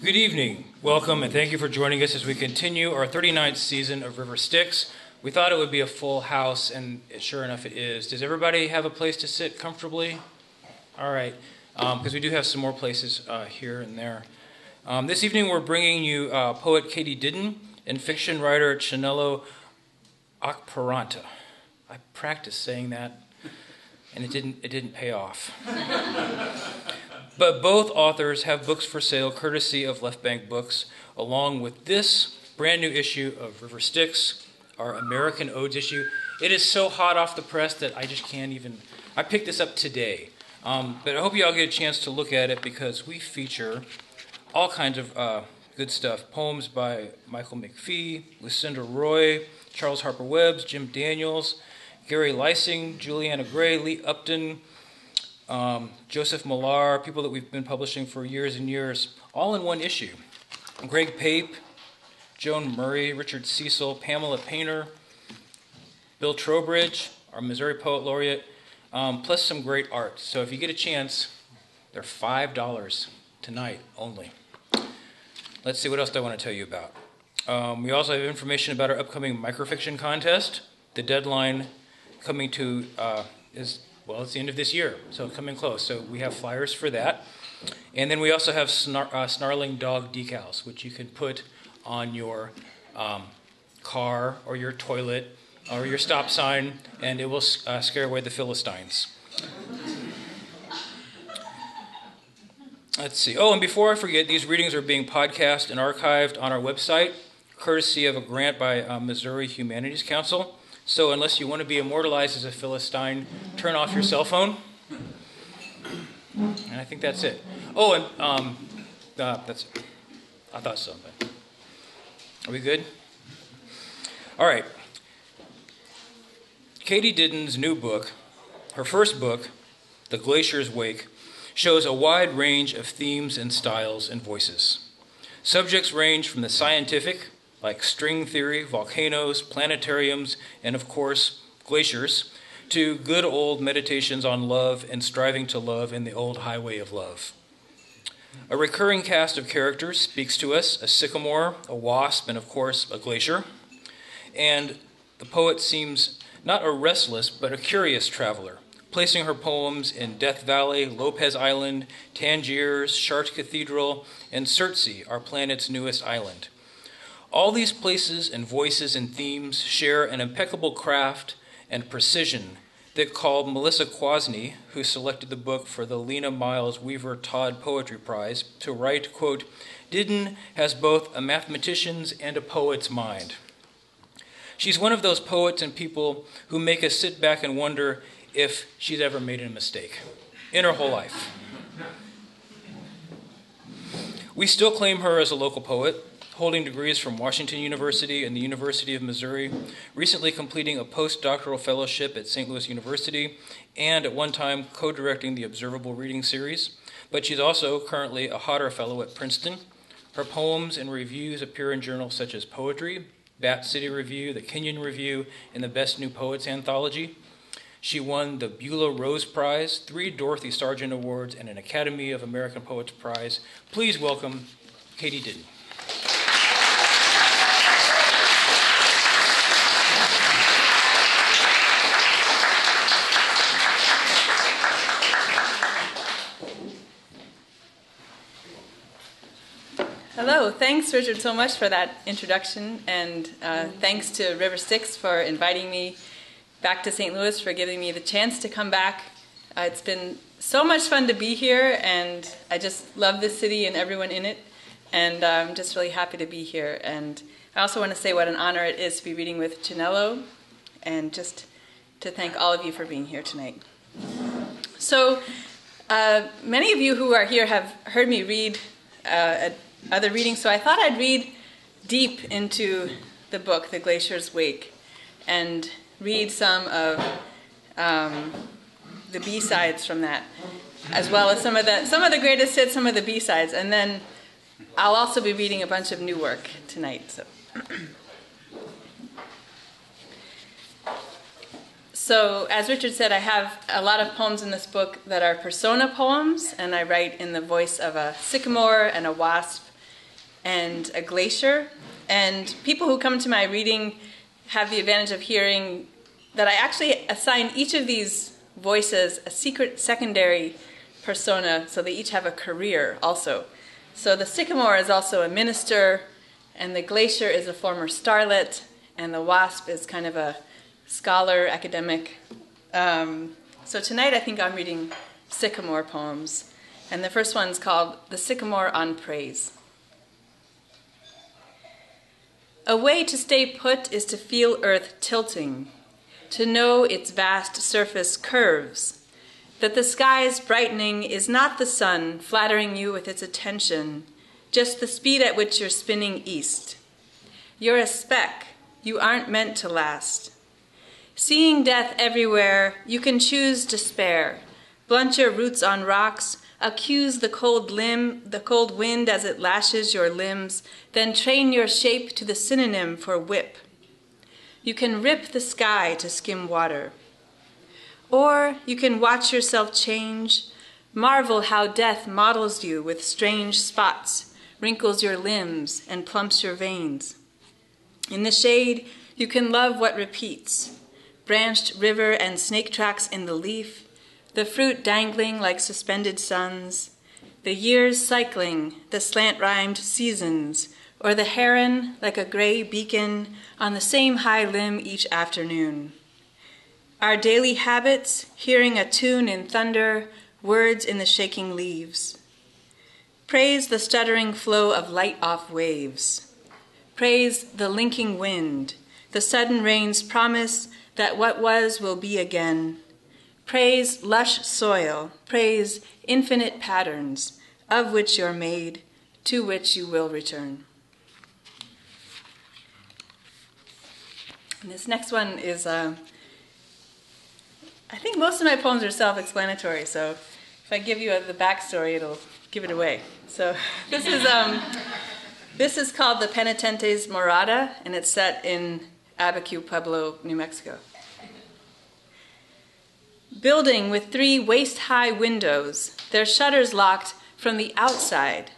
Good evening. Welcome and thank you for joining us as we continue our 39th season of River Styx. We thought it would be a full house, and sure enough it is. Does everybody have a place to sit comfortably? All right, because we do have some more places here and there. This evening we're bringing you poet Katy Didden and fiction writer Chinelo Okparanta. I practiced saying that, and it didn't pay off. But both authors have books for sale courtesy of Left Bank Books, along with this brand new issue of River Styx, our American Odes issue. It is so hot off the press that I just can't even... I picked this up today. But I hope you all get a chance to look at it because we feature all kinds of good stuff. Poems by Michael McPhee, Lucinda Roy, Charles Harper Webbs, Jim Daniels, Gary Lysing, Juliana Gray, Lee Upton, Joseph Millar, people that we've been publishing for years and years, all in one issue. Greg Pape, Joan Murray, Richard Cecil, Pamela Painter, Bill Trowbridge, our Missouri Poet Laureate, plus some great art. So if you get a chance, they're $5 tonight only. Let's see, what else do I want to tell you about? We also have information about our upcoming microfiction contest. The deadline coming to it's the end of this year, so coming close. So we have flyers for that. And then we also have snarling dog decals, which you can put on your car or your toilet or your stop sign, and it will scare away the Philistines. Let's see. Oh, and before I forget, these readings are being podcast and archived on our website, courtesy of a grant by Missouri Humanities Council. So unless you want to be immortalized as a Philistine, turn off your cell phone. And I think that's it. Oh, and that's it. I thought so. But are we good? All right. Katy Didden's new book, her first book, The Glacier's Wake, shows a wide range of themes and styles and voices. Subjects range from the scientific, like string theory, volcanoes, planetariums, and of course, glaciers, to good old meditations on love and striving to love in the old highway of love. A recurring cast of characters speaks to us: a sycamore, a wasp, and of course, a glacier. And the poet seems not a restless, but a curious traveler, placing her poems in Death Valley, Lopez Island, Tangiers, Chartres Cathedral, and Surtsey, our planet's newest island. All these places and voices and themes share an impeccable craft and precision that called Melissa Kwasny, who selected the book for the Lena Miles Weaver Todd Poetry Prize, to write, quote, "Didden has both a mathematician's and a poet's mind." She's one of those poets and people who make us sit back and wonder if she's ever made a mistake in her whole life. We still claim her as a local poet, holding degrees from Washington University and the University of Missouri, recently completing a postdoctoral fellowship at St. Louis University, and at one time co-directing the Observable Reading Series. But she's also currently a Hodder Fellow at Princeton. Her poems and reviews appear in journals such as Poetry, Bat City Review, the Kenyon Review, and the Best New Poets Anthology. She won the Beulah Rose Prize, 3 Dorothy Sargent Awards, and an Academy of American Poets Prize. Please welcome Katy Didden. Hello, thanks Richard so much for that introduction, and thanks to River Styx for inviting me back to St. Louis, for giving me the chance to come back. It's been so much fun to be here, and I just love this city and everyone in it, and I'm just really happy to be here. And I also want to say what an honor it is to be reading with Chinelo, and just to thank all of you for being here tonight. So many of you who are here have heard me read other readings, so I thought I'd read deep into the book, The Glacier's Wake, and read some of the B-sides from that, as well as some of the greatest hits, some of the B-sides, and then I'll also be reading a bunch of new work tonight. So as Richard said, I have a lot of poems in this book that are persona poems, and I write in the voice of a sycamore and a wasp and a glacier. And people who come to my reading have the advantage of hearing that I actually assign each of these voices a secret secondary persona, so they each have a career also. So the sycamore is also a minister, and the glacier is a former starlet, and the wasp is kind of a scholar, academic. So tonight I think I'm reading sycamore poems, and the first one's called The Sycamore on Praise. A way to stay put is to feel earth tilting, to know its vast surface curves, that the sky's brightening is not the sun flattering you with its attention, just the speed at which you're spinning east. You're a speck, you aren't meant to last. Seeing death everywhere, you can choose despair, blunt your roots on rocks, accuse the cold wind as it lashes your limbs, then train your shape to the synonym for whip. You can rip the sky to skim water. Or you can watch yourself change, marvel how death models you with strange spots, wrinkles your limbs, and plumps your veins. In the shade, you can love what repeats, branched river and snake tracks in the leaf, the fruit dangling like suspended suns, the years cycling, the slant-rhymed seasons, or the heron like a gray beacon on the same high limb each afternoon. Our daily habits, hearing a tune in thunder, words in the shaking leaves. Praise the stuttering flow of light-off waves. Praise the linking wind, the sudden rain's promise that what was will be again. Praise lush soil, praise infinite patterns, of which you're made, to which you will return. And this next one is, I think most of my poems are self-explanatory, so if I give you the backstory, it'll give it away. So this is called The Penitentes Morada, and it's set in Abiquiu, Pueblo, New Mexico. Building with 3 waist-high windows, their shutters locked from the outside.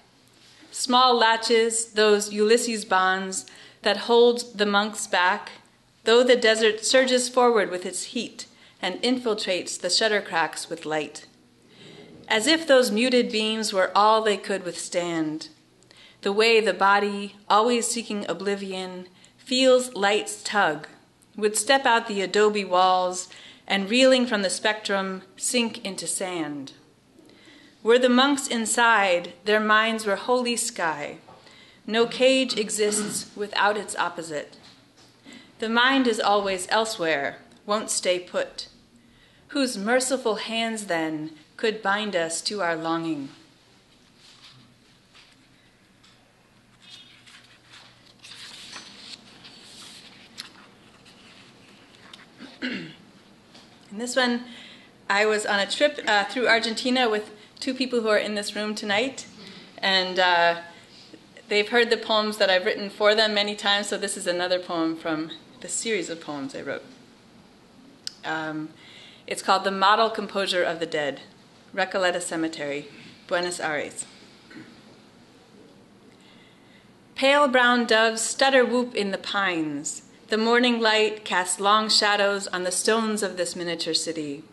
Small latches, those Ulysses bonds that hold the monks back, though the desert surges forward with its heat and infiltrates the shutter cracks with light. As if those muted beams were all they could withstand. The way the body, always seeking oblivion, feels light's tug, would step out the adobe walls and reeling from the spectrum, sink into sand. Were the monks inside, their minds were holy sky. No cage exists without its opposite. The mind is always elsewhere, won't stay put. Whose merciful hands, then, could bind us to our longing? And this one, I was on a trip through Argentina with 2 people who are in this room tonight, and they've heard the poems that I've written for them many times, so this is another poem from the series of poems I wrote. It's called The Model Composure of the Dead, Recoleta Cemetery, Buenos Aires. Pale brown doves stutter whoop in the pines. The morning light casts long shadows on the stones of this miniature city.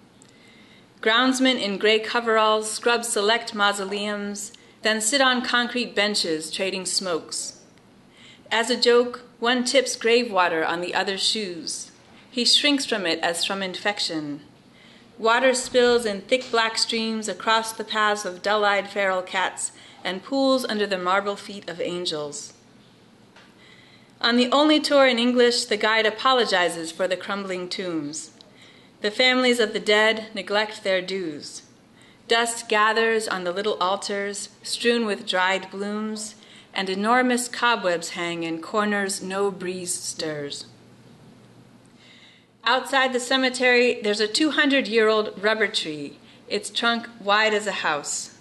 Groundsmen in gray coveralls scrub select mausoleums, then sit on concrete benches trading smokes. As a joke, one tips grave water on the other's shoes. He shrinks from it as from infection. Water spills in thick black streams across the paths of dull-eyed feral cats and pools under the marble feet of angels. On the only tour in English, the guide apologizes for the crumbling tombs. The families of the dead neglect their dues. Dust gathers on the little altars, strewn with dried blooms, and enormous cobwebs hang in corners no breeze stirs. Outside the cemetery, there's a 200-year-old rubber tree, its trunk wide as a house.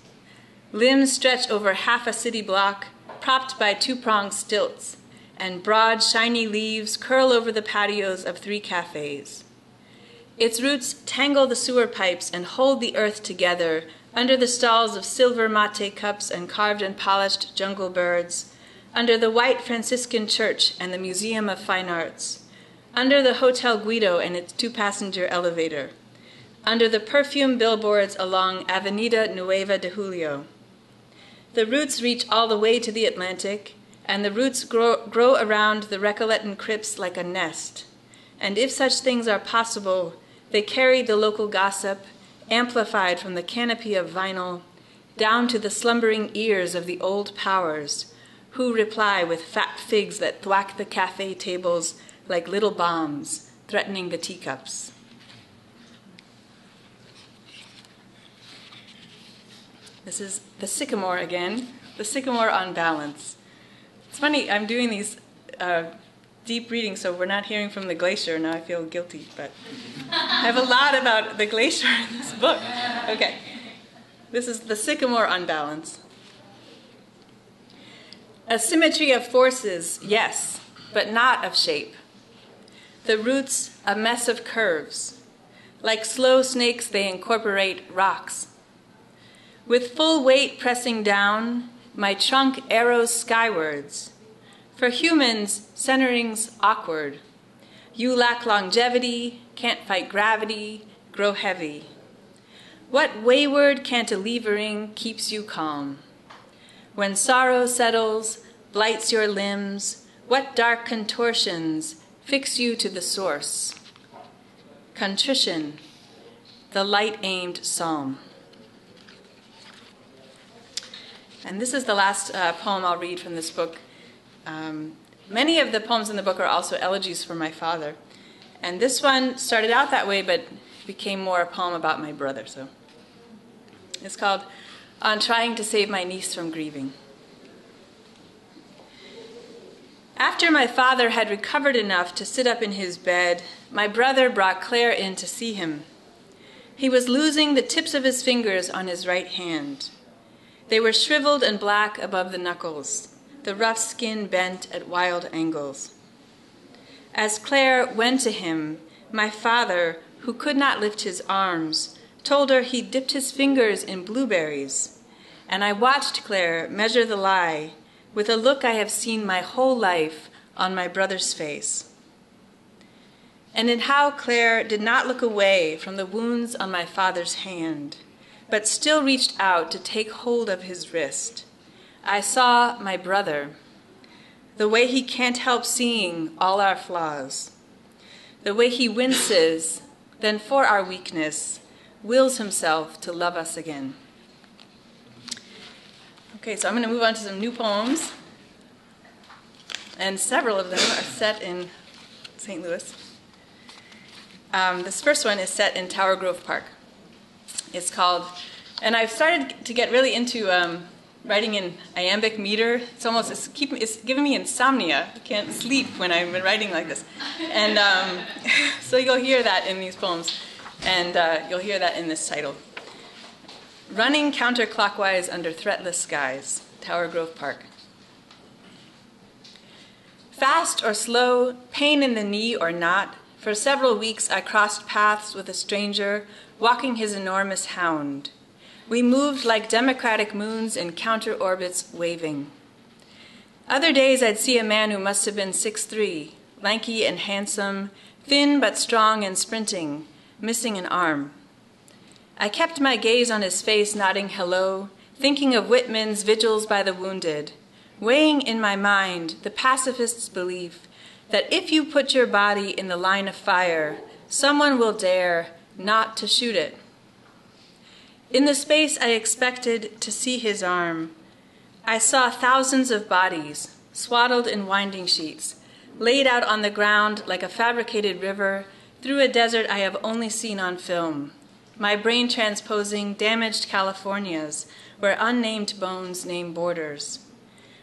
Limbs stretch over half a city block, propped by 2-pronged stilts, and broad, shiny leaves curl over the patios of 3 cafes. Its roots tangle the sewer pipes and hold the earth together under the stalls of silver mate cups and carved and polished jungle birds, under the white Franciscan church and the Museum of Fine Arts, under the Hotel Guido and its 2-passenger elevator, under the perfume billboards along Avenida Nueva de Julio. The roots reach all the way to the Atlantic, and the roots grow around the Recolletan crypts like a nest. And if such things are possible, they carry the local gossip, amplified from the canopy of vinyl, down to the slumbering ears of the old powers, who reply with fat figs that thwack the cafe tables like little bombs, threatening the teacups. This is the sycamore again, the sycamore on balance. It's funny, I'm doing these deep readings, so we're not hearing from the glacier. Now I feel guilty, but I have a lot about the glacier in this book. Okay, this is the sycamore on balance. A symmetry of forces, yes, but not of shape. The roots, a mess of curves. Like slow snakes, they incorporate rocks. With full weight pressing down, my trunk arrows skywards. For humans, centering's awkward. You lack longevity, can't fight gravity, grow heavy. What wayward cantilevering keeps you calm? When sorrow settles, blights your limbs, what dark contortions fix you to the source? Contrition, the light-aimed psalm. And this is the last poem I'll read from this book. Many of the poems in the book are also elegies for my father. And this one started out that way, but became more a poem about my brother. So it's called On Trying to Save My Niece from Grieving. After my father had recovered enough to sit up in his bed, my brother brought Claire in to see him. He was losing the tips of his fingers on his right hand. They were shriveled and black above the knuckles, the rough skin bent at wild angles. As Claire went to him, my father, who could not lift his arms, told her he dipped his fingers in blueberries, and I watched Claire measure the lie with a look I have seen my whole life on my brother's face. And in how Claire did not look away from the wounds on my father's hand, but still reached out to take hold of his wrist, I saw my brother, the way he can't help seeing all our flaws, the way he winces, then for our weakness, wills himself to love us again. Okay, so I'm going to move on to some new poems, and several of them are set in St. Louis. This first one is set in Tower Grove Park. It's called, and I've started to get really into writing in iambic meter. It's giving me insomnia. I can't sleep when I'm writing like this. And so you'll hear that in these poems, and you'll hear that in this title. Running counterclockwise under threatless skies, Tower Grove Park. Fast or slow, pain in the knee or not, for several weeks I crossed paths with a stranger, walking his enormous hound. We moved like democratic moons in counter-orbits waving. Other days I'd see a man who must have been 6'3", lanky and handsome, thin but strong and sprinting, missing an arm. I kept my gaze on his face, nodding hello, thinking of Whitman's Vigils by the Wounded, weighing in my mind the pacifist's belief that if you put your body in the line of fire, someone will dare not to shoot it. In the space I expected to see his arm, I saw thousands of bodies, swaddled in winding sheets, laid out on the ground like a fabricated river through a desert I have only seen on film, my brain transposing damaged Californias where unnamed bones name borders,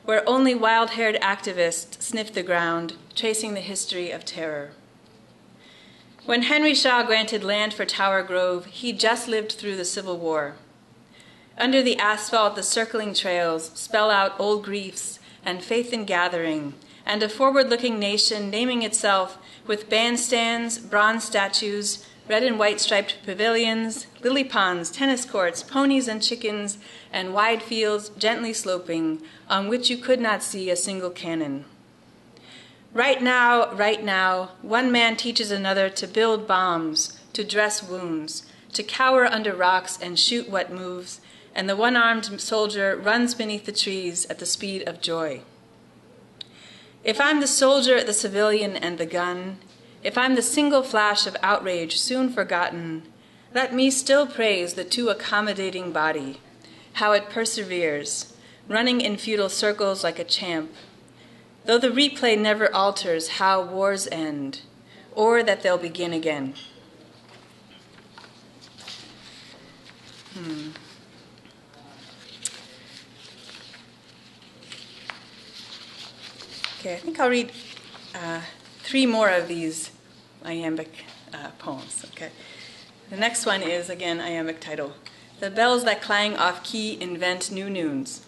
where only wild-haired activists sniff the ground, tracing the history of terror. When Henry Shaw granted land for Tower Grove, he just lived through the Civil War. Under the asphalt, the circling trails spell out old griefs and faith in gathering, and a forward-looking nation naming itself with bandstands, bronze statues, red and white striped pavilions, lily ponds, tennis courts, ponies and chickens, and wide fields gently sloping, on which you could not see a single cannon. Right now, one man teaches another to build bombs, to dress wounds, to cower under rocks and shoot what moves, and the one-armed soldier runs beneath the trees at the speed of joy. If I'm the soldier, the civilian, and the gun, if I'm the single flash of outrage soon forgotten, let me still praise the too accommodating body, how it perseveres, running in futile circles like a champ, though the replay never alters how wars end, or that they'll begin again. Okay, I think I'll read 3 more of these iambic poems. Okay, the next one is, again, iambic title. The bells that clang off key invent new noons.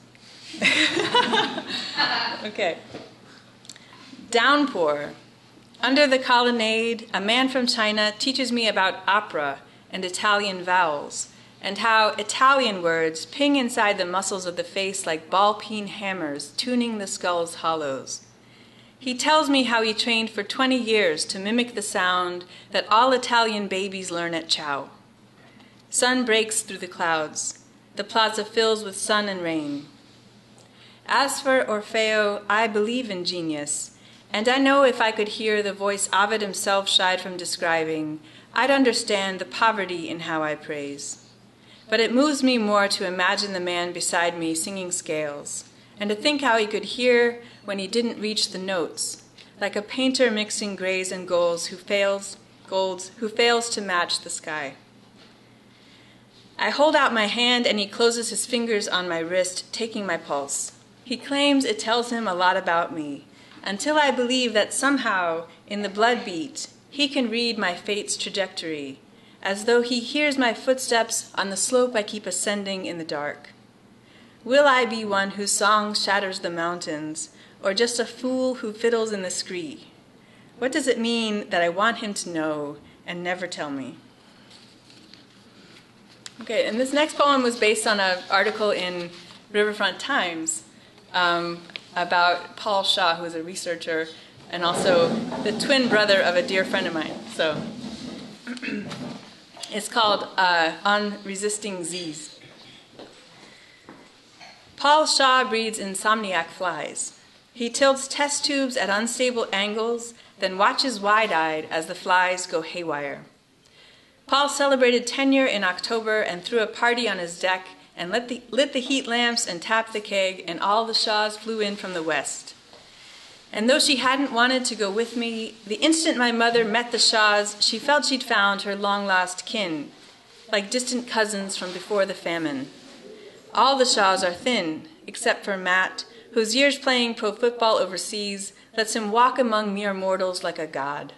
Okay. Downpour. Under the colonnade, a man from China teaches me about opera and Italian vowels, and how Italian words ping inside the muscles of the face like ball-peen hammers, tuning the skull's hollows. He tells me how he trained for 20 years to mimic the sound that all Italian babies learn at chow. Sun breaks through the clouds. The plaza fills with sun and rain. As for Orfeo, I believe in genius, and I know if I could hear the voice Ovid himself shied from describing, I'd understand the poverty in how I praise. But it moves me more to imagine the man beside me singing scales, and to think how he could hear when he didn't reach the notes, like a painter mixing grays and golds who fails to match the sky. I hold out my hand and he closes his fingers on my wrist, taking my pulse. He claims it tells him a lot about me, until I believe that somehow, in the blood beat, he can read my fate's trajectory, as though he hears my footsteps on the slope I keep ascending in the dark. Will I be one whose song shatters the mountains, or just a fool who fiddles in the scree? What does it mean that I want him to know and never tell me? Okay, and this next poem was based on an article in Riverfront Times about Paul Shaw, who is a researcher and also the twin brother of a dear friend of mine. So it's called On Resisting Z's. Paul Shaw breeds insomniac flies. He tilts test tubes at unstable angles, then watches wide-eyed as the flies go haywire. Paul celebrated tenure in October and threw a party on his deck and lit the heat lamps and tapped the keg, and all the Shaws flew in from the west. And though she hadn't wanted to go with me, the instant my mother met the Shaws, she felt she'd found her long-lost kin, like distant cousins from before the famine. All the Shaws are thin, except for Matt, whose years playing pro football overseas lets him walk among mere mortals like a god.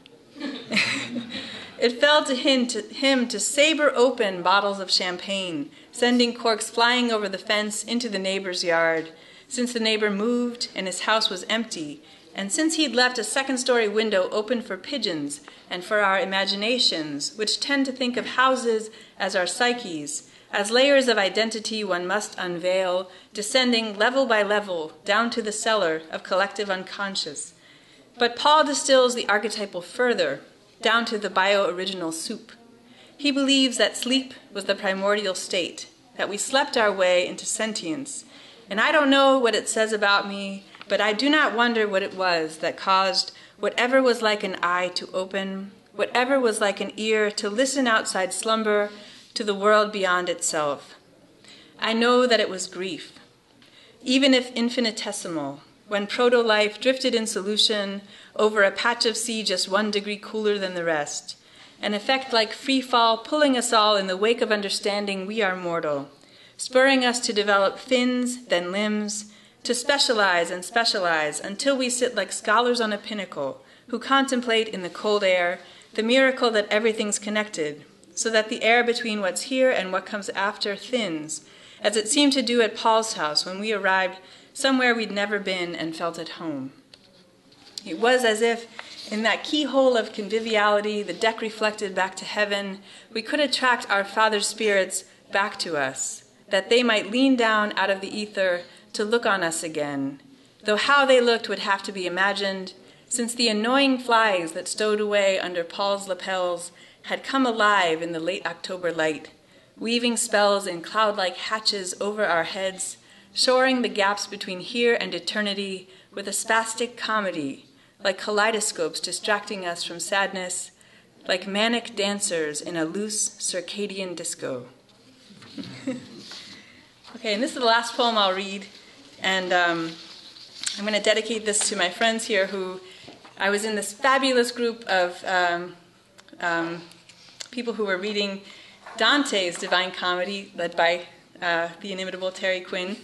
It fell to him to saber open bottles of champagne, sending corks flying over the fence into the neighbor's yard, since the neighbor moved and his house was empty, and since he'd left a second-story window open for pigeons and for our imaginations, which tend to think of houses as our psyches, as layers of identity one must unveil, descending level by level down to the cellar of collective unconscious. But Paul distills the archetypal further, down to the bio-original soup. He believes that sleep was the primordial state, that we slept our way into sentience. And I don't know what it says about me, but I do not wonder what it was that caused whatever was like an eye to open, whatever was like an ear to listen outside slumber to the world beyond itself. I know that it was grief, even if infinitesimal, when proto-life drifted in solution over a patch of sea just 1 degree cooler than the rest, an effect like free fall pulling us all in the wake of understanding we are mortal, spurring us to develop fins, then limbs, to specialize and specialize until we sit like scholars on a pinnacle who contemplate in the cold air the miracle that everything's connected, so that the air between what's here and what comes after thins, as it seemed to do at Paul's house when we arrived somewhere we'd never been and felt at home. It was as if, in that keyhole of conviviality, the deck reflected back to heaven, we could attract our Father's spirits back to us, that they might lean down out of the ether to look on us again, though how they looked would have to be imagined, since the annoying flies that stowed away under Paul's lapels had come alive in the late October light, weaving spells in cloud-like hatches over our heads, shoring the gaps between here and eternity with a spastic comedy, like kaleidoscopes distracting us from sadness, like manic dancers in a loose circadian disco. Okay, and this is the last poem I'll read, and I'm going to dedicate this to my friends here who, I was in this fabulous group of people who were reading Dante's Divine Comedy, led by the inimitable Terry Quinn,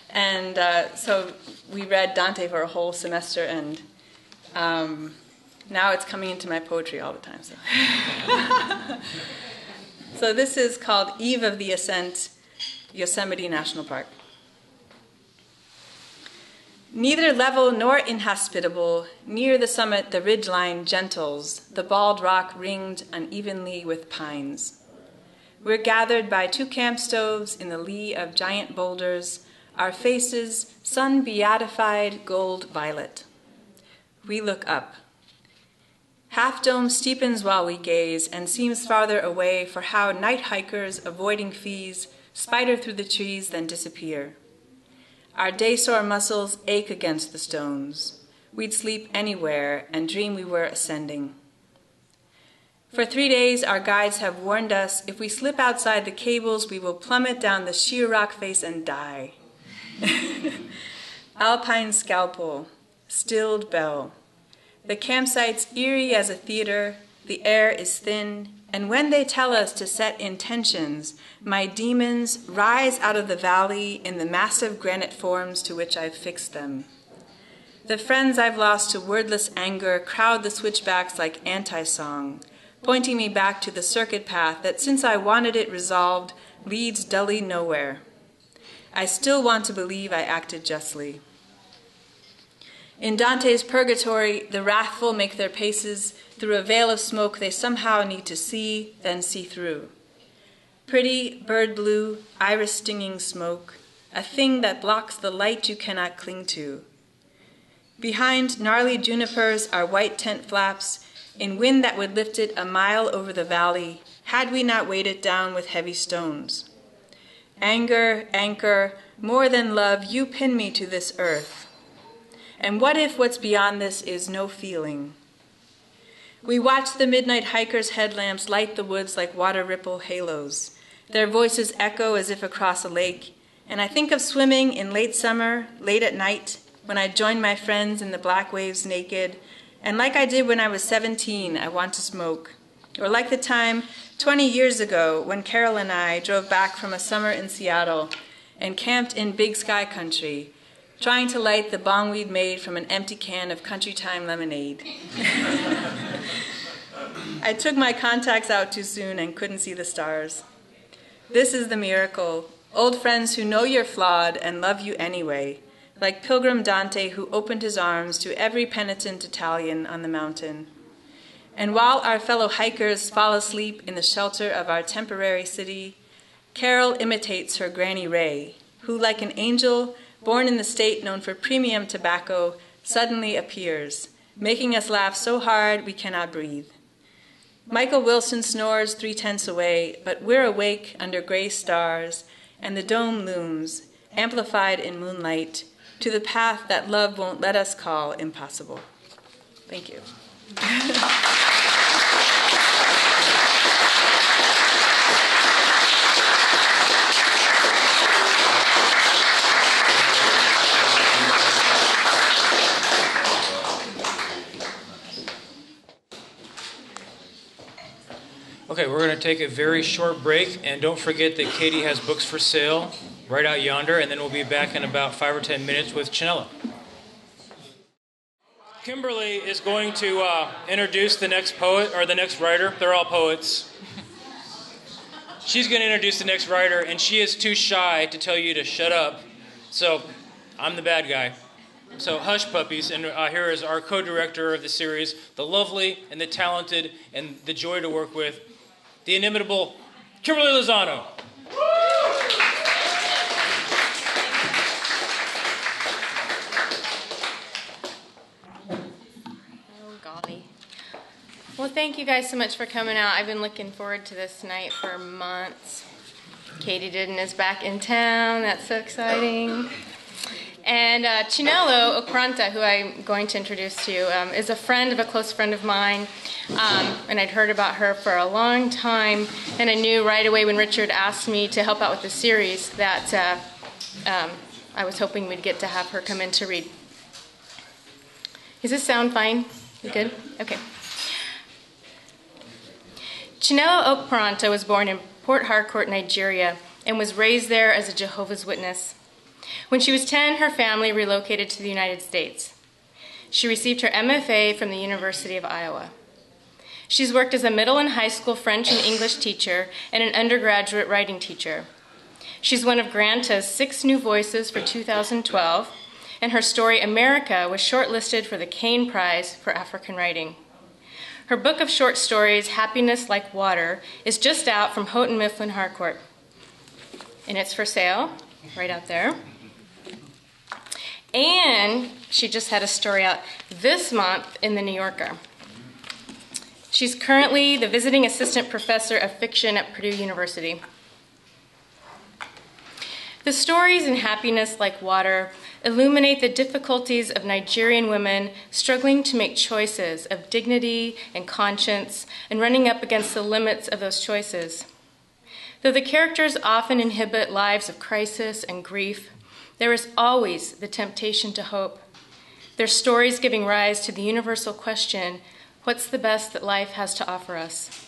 and so we read Dante for a whole semester, and now it's coming into my poetry all the time. So this is called Eve of the Ascent, Yosemite National Park. Neither level nor inhospitable, near the summit the ridgeline gentles, the bald rock ringed unevenly with pines. We're gathered by 2 camp stoves in the lee of giant boulders, our faces sun-beatified gold violet. We look up. Half Dome steepens while we gaze and seems farther away for how night hikers avoiding fees spider through the trees then disappear. Our day-sore muscles ache against the stones. We'd sleep anywhere and dream we were ascending. For 3 days, our guides have warned us if we slip outside the cables, we will plummet down the sheer rock face and die. Alpine scalpel, stilled bell. The campsite's eerie as a theater, the air is thin, and when they tell us to set intentions, my demons rise out of the valley in the massive granite forms to which I've fixed them. The friends I've lost to wordless anger crowd the switchbacks like anti-song, pointing me back to the circuit path that, since I wanted it resolved, leads dully nowhere. I still want to believe I acted justly. In Dante's Purgatory, the wrathful make their paces through a veil of smoke they somehow need to see, then see through. Pretty, bird blue, iris-stinging smoke, a thing that blocks the light you cannot cling to. Behind gnarly junipers are white tent flaps, in wind that would lift it a mile over the valley, had we not weighed it down with heavy stones. Anger, anchor, more than love, you pin me to this earth. And what if what's beyond this is no feeling? We watch the midnight hikers' headlamps light the woods like water ripple halos. Their voices echo as if across a lake, and I think of swimming in late summer, late at night, when I join my friends in the black waves naked, and like I did when I was 17, I want to smoke. Or like the time 20 years ago when Carol and I drove back from a summer in Seattle and camped in Big Sky Country, trying to light the bong we'd made from an empty can of Country Time lemonade. I took my contacts out too soon and couldn't see the stars. This is the miracle, old friends who know you're flawed and love you anyway, like Pilgrim Dante who opened his arms to every penitent Italian on the mountain. And while our fellow hikers fall asleep in the shelter of our temporary city, Carol imitates her Granny Ray, who, like an angel born in the state known for premium tobacco, suddenly appears, making us laugh so hard we cannot breathe. Michael Wilson snores 3 tents away, but we're awake under gray stars, and the dome looms, amplified in moonlight, to the path that love won't let us call impossible. Thank you. Okay, we're going to take a very short break, and don't forget that Katie has books for sale right out yonder, and then we'll be back in about 5 or 10 minutes with Chinelo. Kimberly is going to introduce the next poet, or the next writer. They're all poets. She's going to introduce the next writer, and she is too shy to tell you to shut up, so I'm the bad guy. So Hush Puppies, and here is our co-director of the series, the lovely and the talented and the joy to work with, the inimitable Kimberly Lozano. Oh, golly. Well, thank you guys so much for coming out. I've been looking forward to this night for months. Katy Didden is back in town. That's so exciting. And Chinelo Okparanta, who I'm going to introduce to you, is a friend of a close friend of mine. And I'd heard about her for a long time. And I knew right away when Richard asked me to help out with the series that I was hoping we'd get to have her come in to read. Does this sound fine? You good? Okay. Chinelo Okparanta was born in Port Harcourt, Nigeria, and was raised there as a Jehovah's Witness. When she was 10, her family relocated to the United States. She received her MFA from the University of Iowa. She's worked as a middle and high school French and English teacher and an undergraduate writing teacher. She's one of Granta's 6 New Voices for 2012, and her story, America, was shortlisted for the Caine Prize for African Writing. Her book of short stories, Happiness Like Water, is just out from Houghton Mifflin Harcourt. And it's for sale, right out there. And she just had a story out this month in the New Yorker. She's currently the visiting assistant professor of fiction at Purdue University. The stories in Happiness Like Water illuminate the difficulties of Nigerian women struggling to make choices of dignity and conscience and running up against the limits of those choices. Though the characters often inhabit lives of crisis and grief, there is always the temptation to hope. Their stories giving rise to the universal question, what's the best that life has to offer us?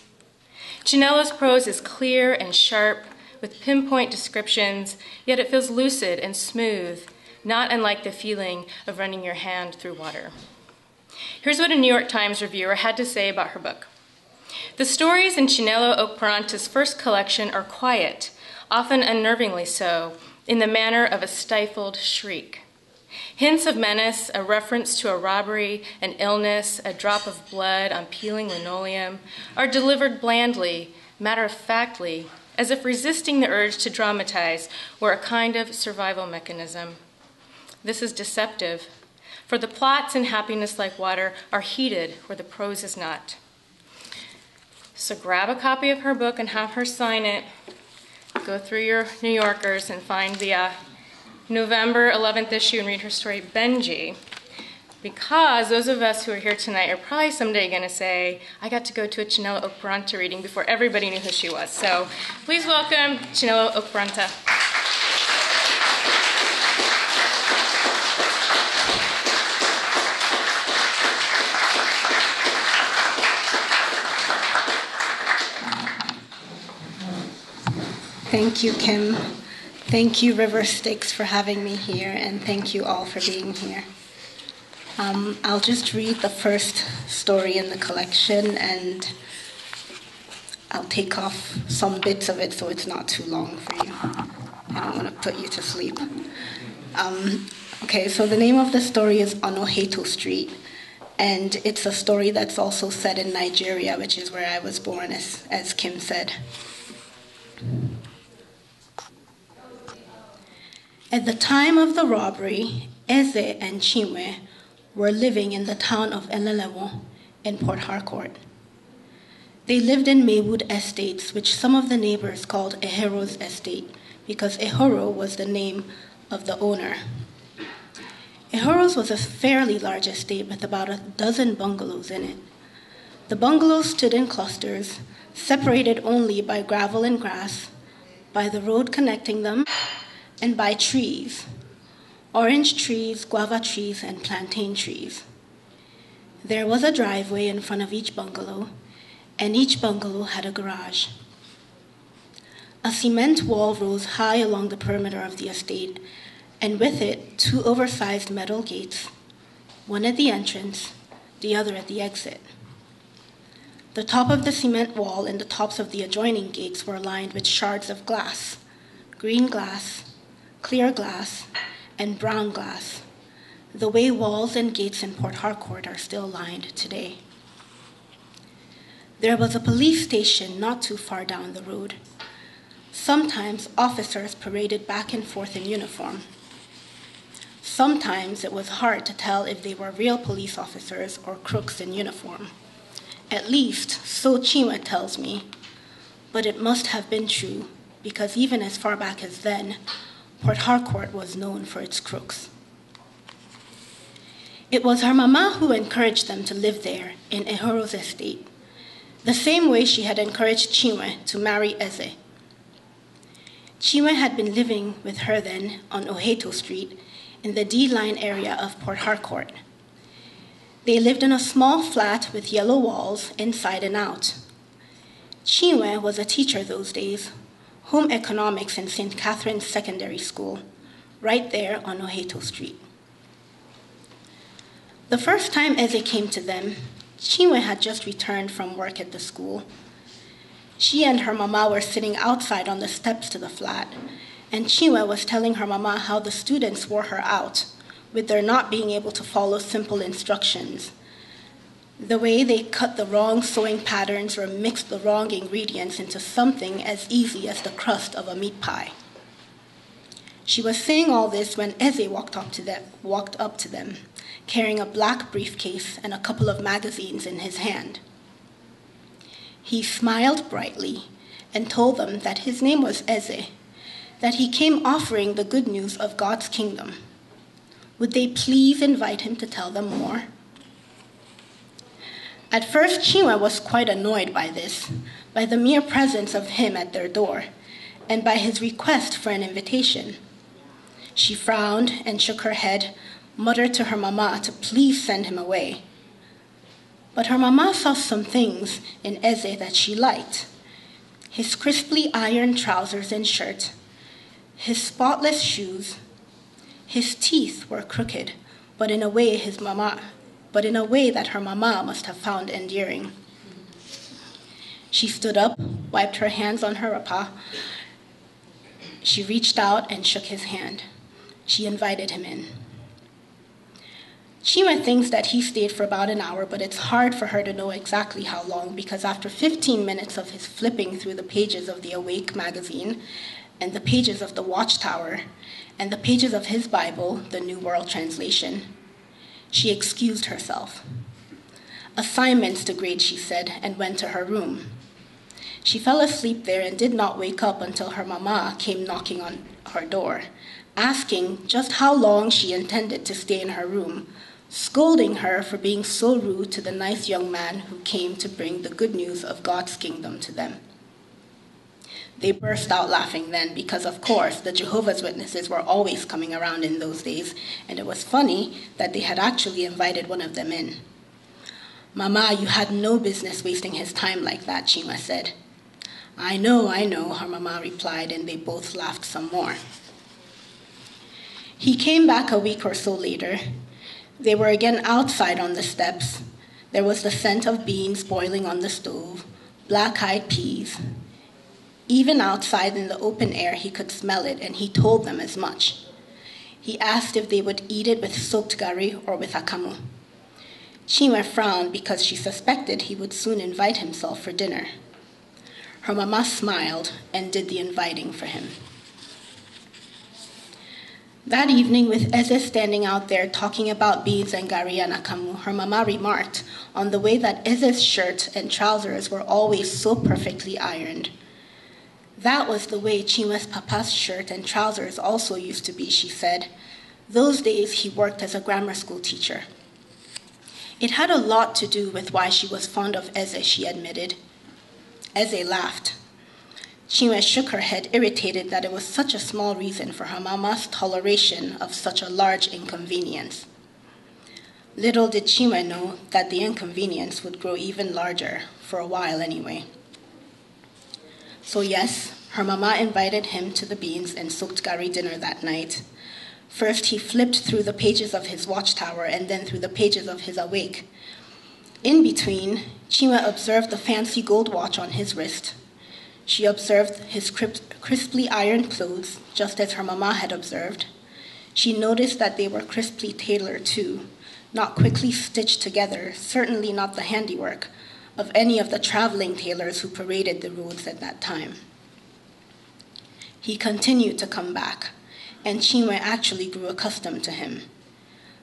Chinelo's prose is clear and sharp, with pinpoint descriptions, yet it feels lucid and smooth, not unlike the feeling of running your hand through water. Here's what a New York Times reviewer had to say about her book. The stories in Chinelo Okparanta's first collection are quiet, often unnervingly so, in the manner of a stifled shriek. Hints of menace, a reference to a robbery, an illness, a drop of blood on peeling linoleum, are delivered blandly, matter-of-factly, as if resisting the urge to dramatize were a kind of survival mechanism. This is deceptive, for the plots in Happiness Like Water are heated where the prose is not. So grab a copy of her book and have her sign it. Go through your New Yorkers and find the November 11th issue and read her story, Benji. Because those of us who are here tonight are probably someday going to say, I got to go to a Chinelo Okparanta reading before everybody knew who she was. So please welcome Chinelo Okparanta. Thank you, Kim. Thank you, Styx, for having me here, and thank you all for being here. I'll just read the first story in the collection, and I'll take off some bits of it so it's not too long for you. I don't want to put you to sleep. Okay, so the name of the story is Onoheto Street, and it's a story that's also set in Nigeria, which is where I was born, as Kim said. At the time of the robbery, Eze and Chinwe were living in the town of Elelewo in Port Harcourt. They lived in Maywood Estates, which some of the neighbors called Ehero's Estate, because Ehoro was the name of the owner. Ehero's was a fairly large estate with about 12 bungalows in it. The bungalows stood in clusters, separated only by gravel and grass, by the road connecting them, and by trees. Orange trees, guava trees, and plantain trees. There was a driveway in front of each bungalow, and each bungalow had a garage. A cement wall rose high along the perimeter of the estate, and with it, 2 oversized metal gates, one at the entrance, the other at the exit. The top of the cement wall and the tops of the adjoining gates were lined with shards of glass, green glass, clear glass, and brown glass. the way walls and gates in Port Harcourt are still lined today. There was a police station not too far down the road. Sometimes officers paraded back and forth in uniform. Sometimes it was hard to tell if they were real police officers or crooks in uniform. At least, so Chima tells me. But it must have been true, because even as far back as then, Port Harcourt was known for its crooks. It was her mama who encouraged them to live there in Ehoro's estate, the same way she had encouraged Chinwe to marry Eze. Chinwe had been living with her then on Oheto Street in the D-line area of Port Harcourt. They lived in a small flat with yellow walls inside and out. Chinwe was a teacher those days, home economics in St. Catherine's Secondary School, right there on Oheto Street. The first time Eze came to them, Chinwe had just returned from work at the school. She and her mama were sitting outside on the steps to the flat, and Chinwe was telling her mama how the students wore her out, with their not being able to follow simple instructions. The way they cut the wrong sewing patterns or mixed the wrong ingredients into something as easy as the crust of a meat pie. She was saying all this when Eze walked up to them, carrying a black briefcase and a couple of magazines in his hand. He smiled brightly and told them that his name was Eze, that he came offering the good news of God's kingdom. Would they please invite him to tell them more? At first, Chinwe was quite annoyed by this, by the mere presence of him at their door, and by his request for an invitation. She frowned and shook her head, muttered to her mama to please send him away. But her mama saw some things in Eze that she liked. His crisply ironed trousers and shirt, his spotless shoes. His teeth were crooked, but in a way that her mama must have found endearing. She stood up, wiped her hands on her rapa. She reached out and shook his hand. She invited him in. Chinwe thinks that he stayed for about an hour, but it's hard for her to know exactly how long, because after 15 minutes of his flipping through the pages of the Awake magazine and the pages of the Watchtower and the pages of his Bible, the New World Translation, she excused herself. Assignments to grade, she said, and went to her room. She fell asleep there and did not wake up until her mama came knocking on her door, asking just how long she intended to stay in her room, scolding her for being so rude to the nice young man who came to bring the good news of God's kingdom to them. They burst out laughing then because, of course, the Jehovah's Witnesses were always coming around in those days, and it was funny that they had actually invited one of them in. "Mama, you had no business wasting his time like that," Chinwe said. I know, her mama replied, and they both laughed some more. He came back a week or so later. They were again outside on the steps. There was the scent of beans boiling on the stove, black-eyed peas. Even outside in the open air, he could smell it, and he told them as much. He asked if they would eat it with soaked gari or with akamu. Chinwe frowned because she suspected he would soon invite himself for dinner. Her mama smiled and did the inviting for him. That evening, with Eze standing out there talking about beans and gari and akamu, her mama remarked on the way that Eze's shirt and trousers were always so perfectly ironed. That was the way Chinwe's papa's shirt and trousers also used to be, she said. Those days he worked as a grammar school teacher. It had a lot to do with why she was fond of Eze, she admitted. Eze laughed. Chinwe shook her head, irritated that it was such a small reason for her mama's toleration of such a large inconvenience. Little did Chinwe know that the inconvenience would grow even larger, for a while anyway. So yes, her mama invited him to the beans and soaked gari dinner that night. First, he flipped through the pages of his Watchtower and then through the pages of his Awake. In between, Chinwe observed the fancy gold watch on his wrist. She observed his crisply ironed clothes, just as her mama had observed. She noticed that they were crisply tailored too, not quickly stitched together, certainly not the handiwork of any of the traveling tailors who paraded the roads at that time. He continued to come back, and Chinwe actually grew accustomed to him.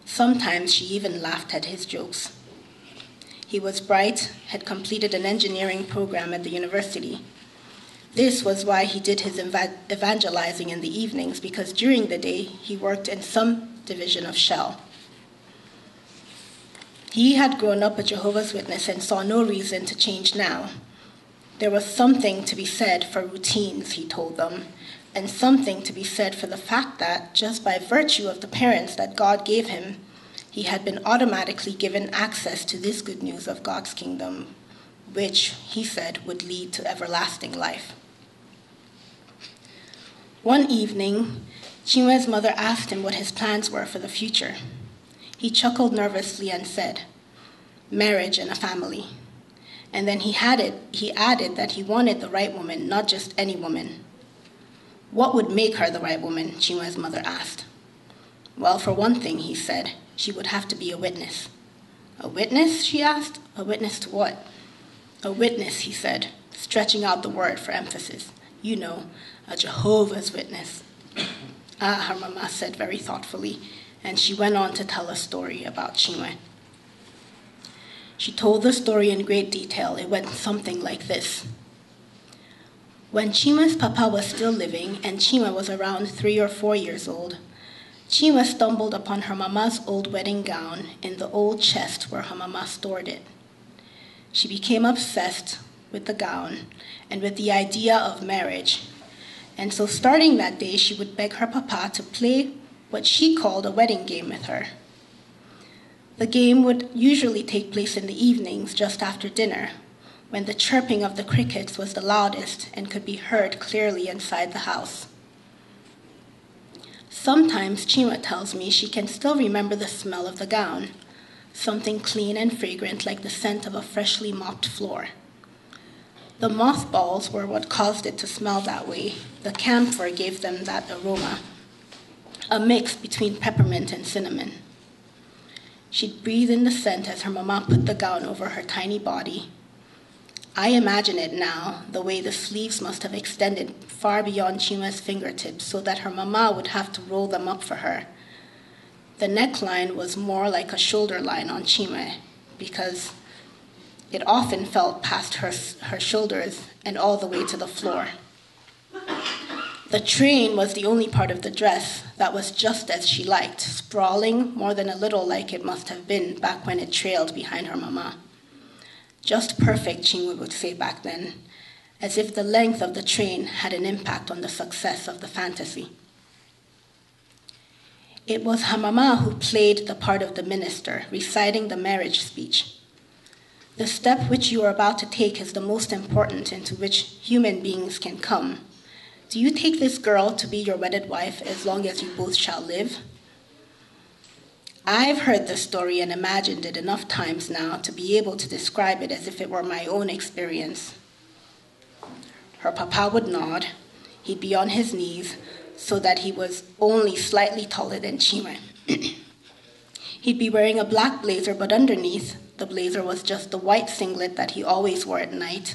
Sometimes she even laughed at his jokes. He was bright, had completed an engineering program at the university. This was why he did his evangelizing in the evenings, because during the day he worked in some division of Shell. He had grown up a Jehovah's Witness and saw no reason to change now. There was something to be said for routines, he told them, and something to be said for the fact that, just by virtue of the parents that God gave him, he had been automatically given access to this good news of God's kingdom, which, he said, would lead to everlasting life. One evening, Chinwe's mother asked him what his plans were for the future. He chuckled nervously and said, "Marriage and a family." And then he added that he wanted the right woman, not just any woman. What would make her the right woman, Chinwe's mother asked. Well, for one thing, he said, she would have to be a witness. A witness, she asked? A witness to what? A witness, he said, stretching out the word for emphasis. You know, a Jehovah's Witness. Ah, her mama said very thoughtfully, and she went on to tell a story about Chinwe. She told the story in great detail. It went something like this. When Chinwe's papa was still living and Chinwe was around 3 or 4 years old, Chinwe stumbled upon her mama's old wedding gown in the old chest where her mama stored it. She became obsessed with the gown and with the idea of marriage. And so starting that day, she would beg her papa to play what she called a wedding game with her. The game would usually take place in the evenings just after dinner, when the chirping of the crickets was the loudest and could be heard clearly inside the house. Sometimes Chinwe tells me she can still remember the smell of the gown, something clean and fragrant like the scent of a freshly mopped floor. The mothballs were what caused it to smell that way. The camphor gave them that aroma, a mix between peppermint and cinnamon. She'd breathe in the scent as her mama put the gown over her tiny body. I imagine it now, the way the sleeves must have extended far beyond Chinwe's fingertips so that her mama would have to roll them up for her. The neckline was more like a shoulder line on Chinwe because it often fell past her shoulders and all the way to the floor. The train was the only part of the dress that was just as she liked, sprawling more than a little like it must have been back when it trailed behind her mama. Just perfect, Chinwe would say back then, as if the length of the train had an impact on the success of the fantasy. It was her mama who played the part of the minister, reciting the marriage speech. The step which you are about to take is the most important into which human beings can come. Do you take this girl to be your wedded wife as long as you both shall live? I've heard the story and imagined it enough times now to be able to describe it as if it were my own experience. Her papa would nod. He'd be on his knees so that he was only slightly taller than Chinwe. He'd be wearing a black blazer, but underneath, the blazer was just the white singlet that he always wore at night,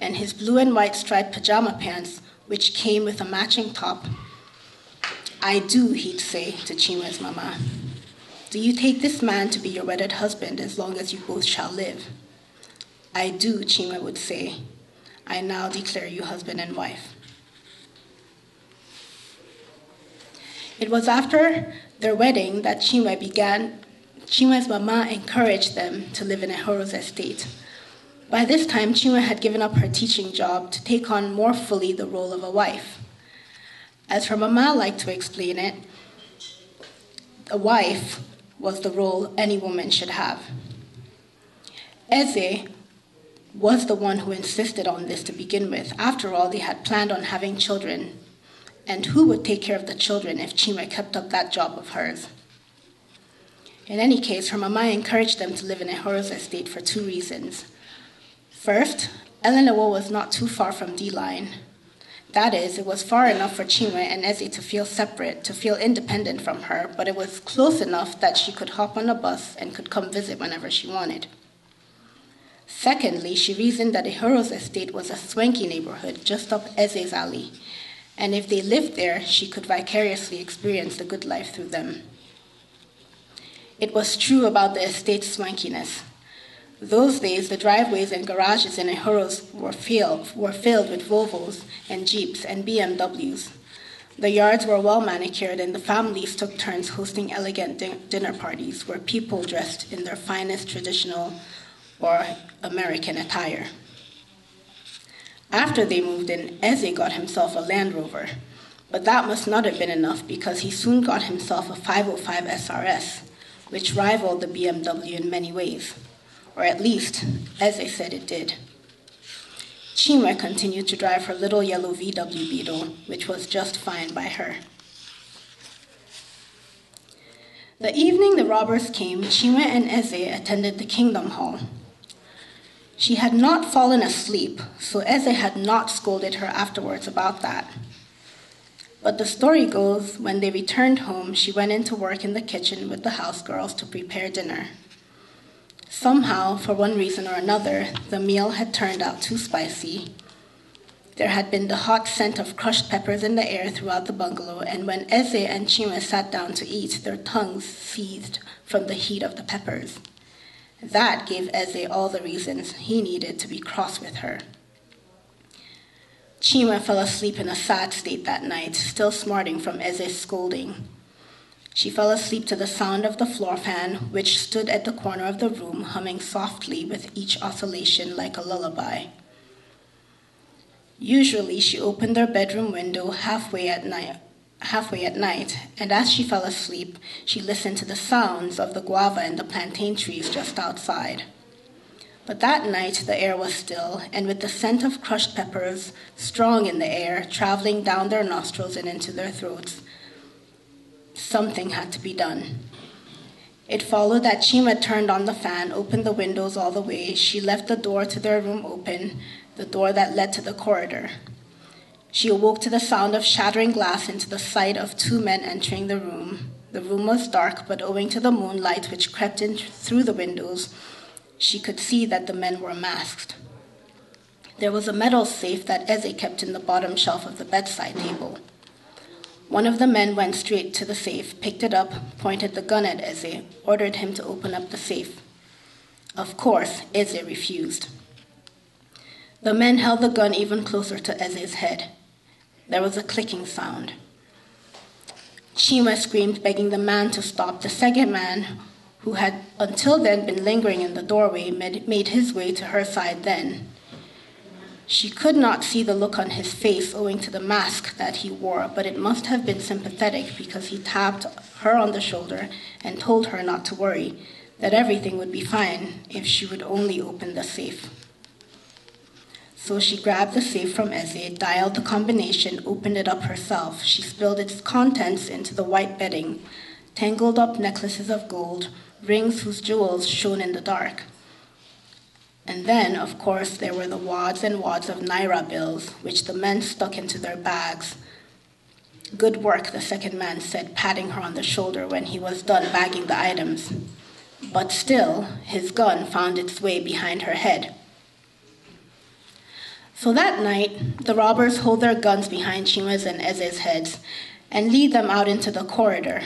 and his blue and white striped pajama pants, which came with a matching top. I do, he'd say to Chinwe's mama. Do you take this man to be your wedded husband as long as you both shall live? I do, Chinwe would say. I now declare you husband and wife. It was after their wedding that Chinwe's mama encouraged them to live in Ehoro's estate. By this time, Chinwe had given up her teaching job to take on more fully the role of a wife. As her mama liked to explain it, a wife was the role any woman should have. Eze was the one who insisted on this to begin with. After all, they had planned on having children. And who would take care of the children if Chinwe kept up that job of hers? In any case, her mama encouraged them to live in Ehoro's estate for 2 reasons. First, Elelewo was not too far from D-Line. That is, it was far enough for Chinwe and Eze to feel separate, to feel independent from her, but it was close enough that she could hop on a bus and could come visit whenever she wanted. Secondly, she reasoned that Ihuro's estate was a swanky neighborhood just up Eze's alley, and if they lived there, she could vicariously experience the good life through them. It was true about the estate's swankiness. Those days, the driveways and garages in Ihuro's were filled with Volvos and Jeeps and BMWs. The yards were well manicured, and the families took turns hosting elegant dinner parties where people dressed in their finest traditional or American attire. After they moved in, Eze got himself a Land Rover, but that must not have been enough because he soon got himself a 505 SRS, which rivaled the BMW in many ways, or at least, Eze said it did. Chinwe continued to drive her little yellow VW Beetle, which was just fine by her. The evening the robbers came, Chinwe and Eze attended the Kingdom Hall. She had not fallen asleep, so Eze had not scolded her afterwards about that. But the story goes, when they returned home, she went into work in the kitchen with the house girls to prepare dinner. Somehow, for one reason or another, the meal had turned out too spicy. There had been the hot scent of crushed peppers in the air throughout the bungalow, and when Eze and Chinwe sat down to eat, their tongues seethed from the heat of the peppers. That gave Eze all the reasons he needed to be cross with her. Chinwe fell asleep in a sad state that night, still smarting from Eze's scolding. She fell asleep to the sound of the floor fan, which stood at the corner of the room, humming softly with each oscillation like a lullaby. Usually she opened their bedroom window halfway at night, and as she fell asleep, she listened to the sounds of the guava and the plantain trees just outside. But that night the air was still, and with the scent of crushed peppers strong in the air, traveling down their nostrils and into their throats, something had to be done. It followed that Chinwe turned on the fan, opened the windows all the way. She left the door to their room open, the door that led to the corridor. She awoke to the sound of shattering glass and to the sight of two men entering the room. The room was dark, but owing to the moonlight which crept in through the windows, she could see that the men were masked. There was a metal safe that Eze kept in the bottom shelf of the bedside table. One of the men went straight to the safe, picked it up, pointed the gun at Eze, ordered him to open up the safe. Of course, Eze refused. The men held the gun even closer to Eze's head. There was a clicking sound. Chinwe screamed, begging the man to stop. The second man, who had until then been lingering in the doorway, made his way to her side then. She could not see the look on his face owing to the mask that he wore, but it must have been sympathetic because he tapped her on the shoulder and told her not to worry, that everything would be fine if she would only open the safe. So she grabbed the safe from Eze, dialed the combination, opened it up herself. She spilled its contents into the white bedding, tangled up necklaces of gold, rings whose jewels shone in the dark. And then, of course, there were the wads and wads of Naira bills, which the men stuck into their bags. Good work, the second man said, patting her on the shoulder when he was done bagging the items. But still, his gun found its way behind her head. So that night, the robbers hold their guns behind Chinwe's and Eze's heads and lead them out into the corridor.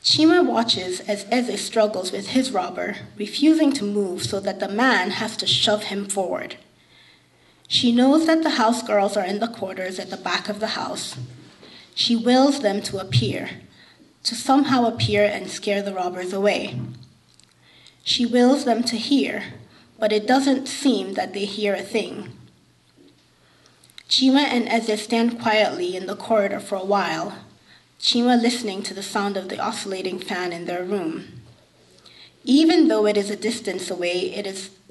Chinwe watches as Eze struggles with his robber, refusing to move so that the man has to shove him forward. She knows that the house girls are in the quarters at the back of the house. She wills them to appear, to somehow appear and scare the robbers away. She wills them to hear, but it doesn't seem that they hear a thing. Chinwe and Eze stand quietly in the corridor for a while, Chinwe listening to the sound of the oscillating fan in their room. Even though it is a distance away,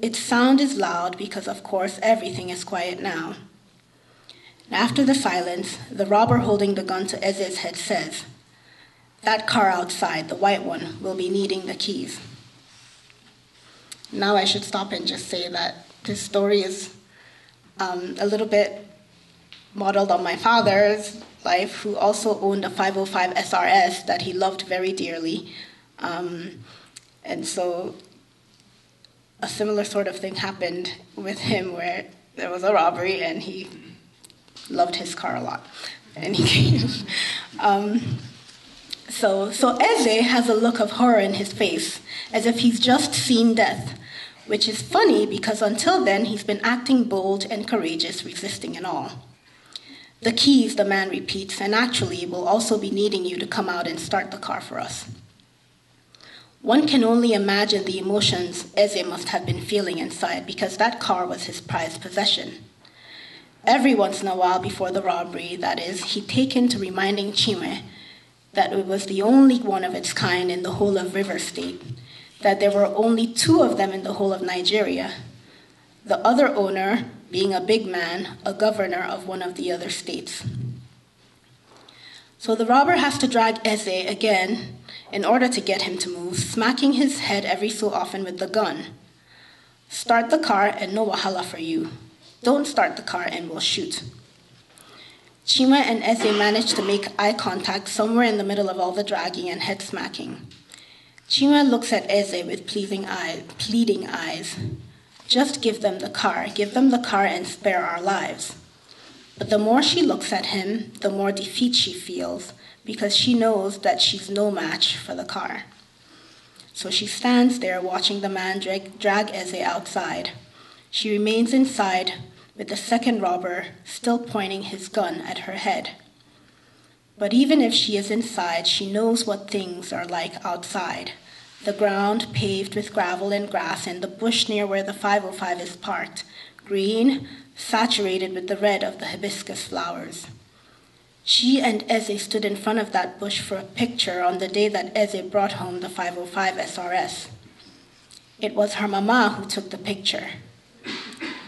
its sound is loud because, of course, everything is quiet now. After the silence, the robber holding the gun to Eze's head says, "That car outside, the white one, will be needing the keys." Now I should stop and just say that this story is a little bit modeled on my father's life, who also owned a 505 SRS that he loved very dearly. And so a similar sort of thing happened with him, where there was a robbery and he loved his car a lot. And he came. So Eze has a look of horror in his face, as if he's just seen death, which is funny because until then he's been acting bold and courageous, resisting it all. The keys, the man repeats, and actually we'll also be needing you to come out and start the car for us. One can only imagine the emotions Eze must have been feeling inside, because that car was his prized possession. Every once in a while before the robbery, that is, he'd taken to reminding Chinwe that it was the only one of its kind in the whole of River State, that there were only 2 of them in the whole of Nigeria, the other owner being a big man, a governor of one of the other states. So the robber has to drag Eze again in order to get him to move, smacking his head every so often with the gun. Start the car and no wahala for you. Don't start the car and we'll shoot. Chinwe and Eze manage to make eye contact somewhere in the middle of all the dragging and head smacking. Chinwe looks at Eze with pleading eyes. Just give them the car and spare our lives. But the more she looks at him, the more defeat she feels, because she knows that she's no match for the car. So she stands there watching the man drag Eze outside. She remains inside with the second robber still pointing his gun at her head. But even if she is inside, she knows what things are like outside. The ground paved with gravel and grass, and the bush near where the 505 is parked, green, saturated with the red of the hibiscus flowers. She and Eze stood in front of that bush for a picture on the day that Eze brought home the 505 SRS. It was her mama who took the picture.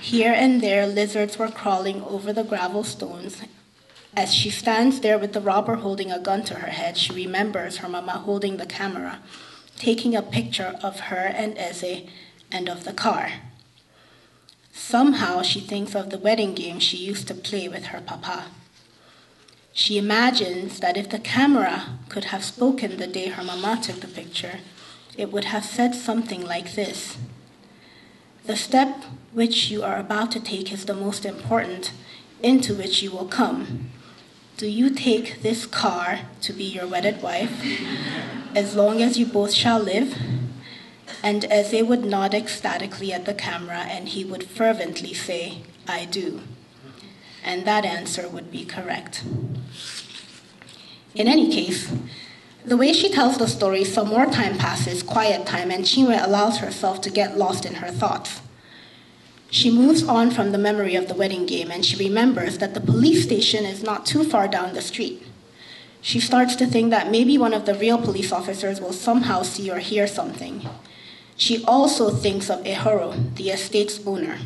Here and there, lizards were crawling over the gravel stones. As she stands there with the robber holding a gun to her head, she remembers her mama holding the camera, taking a picture of her and Eze and of the car. Somehow she thinks of the wedding game she used to play with her papa. She imagines that if the camera could have spoken the day her mama took the picture, it would have said something like this: "The step which you are about to take is the most important, into which you will come. Do you take this car to be your wedded wife, as long as you both shall live?" And Eze would nod ecstatically at the camera, and he would fervently say, "I do." And that answer would be correct. In any case, the way she tells the story, some more time passes, quiet time, and Chinwe allows herself to get lost in her thoughts. She moves on from the memory of the wedding game, and she remembers that the police station is not too far down the street. She starts to think that maybe one of the real police officers will somehow see or hear something. She also thinks of Ehoro, the estate's owner.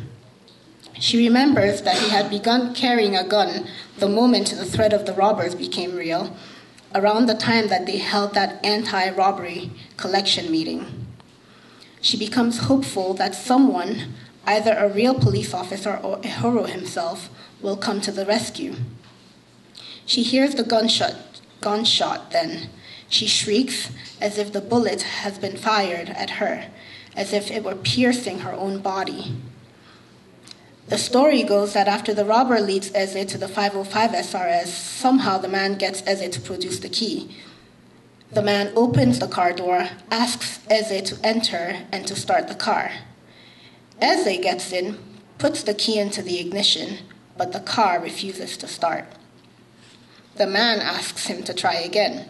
She remembers that he had begun carrying a gun the moment the threat of the robbers became real, around the time that they held that anti-robbery collection meeting. She becomes hopeful that someone, either a real police officer or Ehoro himself, will come to the rescue. She hears the gunshot then. She shrieks as if the bullet has been fired at her, as if it were piercing her own body. The story goes that after the robber leads Eze to the 505 SRS, somehow the man gets Eze to produce the key. The man opens the car door, asks Eze to enter and to start the car. Eze gets in, puts the key into the ignition, but the car refuses to start. The man asks him to try again.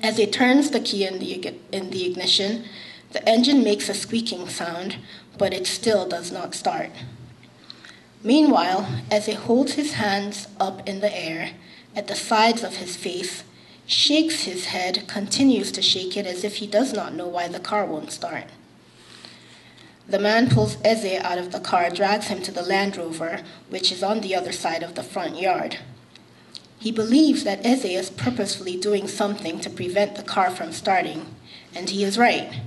As he turns the key in the ignition, the engine makes a squeaking sound, but it still does not start. Meanwhile, as he holds his hands up in the air, at the sides of his face, shakes his head, continues to shake it as if he does not know why the car won't start. The man pulls Eze out of the car, drags him to the Land Rover, which is on the other side of the front yard. He believes that Eze is purposefully doing something to prevent the car from starting, and he is right.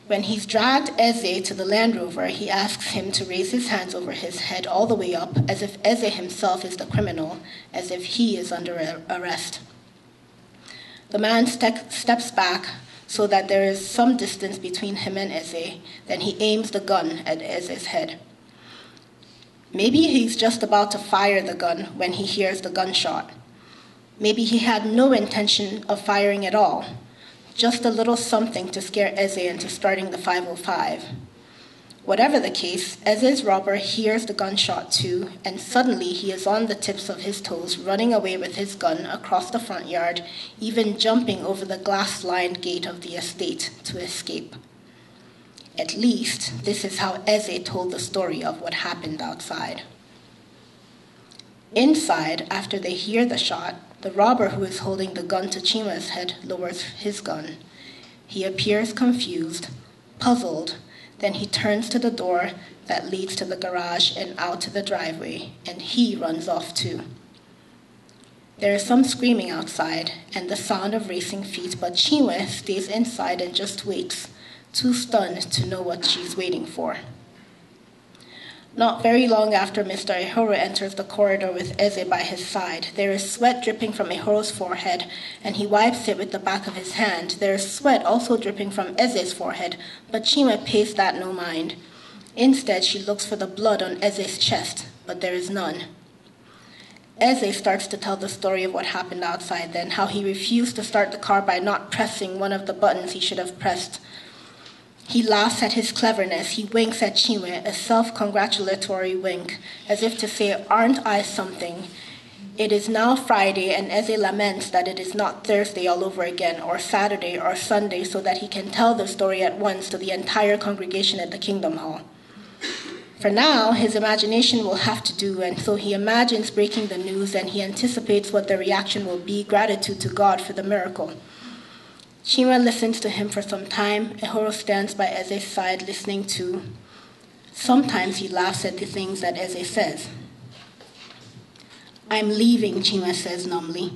When he's dragged Eze to the Land Rover, he asks him to raise his hands over his head all the way up, as if Eze himself is the criminal, as if he is under arrest. The man steps back so that there is some distance between him and Eze. Then he aims the gun at Eze's head. Maybe he's just about to fire the gun when he hears the gunshot. Maybe he had no intention of firing at all, just a little something to scare Eze into starting the 505. Whatever the case, Eze's robber hears the gunshot too, and suddenly he is on the tips of his toes, running away with his gun across the front yard, even jumping over the glass-lined gate of the estate to escape. At least, this is how Eze told the story of what happened outside. Inside, after they hear the shot, the robber who is holding the gun to Chima's head lowers his gun. He appears confused, puzzled, then he turns to the door that leads to the garage and out to the driveway, and he runs off too. There is some screaming outside and the sound of racing feet, but Chinwe stays inside and just waits, too stunned to know what she's waiting for. Not very long after Mr. Ehoro enters the corridor with Eze by his side, there is sweat dripping from Ehoro's forehead, and he wipes it with the back of his hand. There is sweat also dripping from Eze's forehead, but Chinwe pays that no mind. Instead, she looks for the blood on Eze's chest, but there is none. Eze starts to tell the story of what happened outside then, how he refused to start the car by not pressing one of the buttons he should have pressed. He laughs at his cleverness. He winks at Chinwe, a self-congratulatory wink, as if to say, "Aren't I something?" It is now Friday, and Eze laments that it is not Thursday all over again, or Saturday or Sunday, so that he can tell the story at once to the entire congregation at the Kingdom Hall. For now, his imagination will have to do, and so he imagines breaking the news, and he anticipates what the reaction will be, gratitude to God for the miracle. Chinwe listens to him for some time. Ehoro stands by Eze's side, listening too. Sometimes he laughs at the things that Eze says. "I'm leaving," Chinwe says numbly.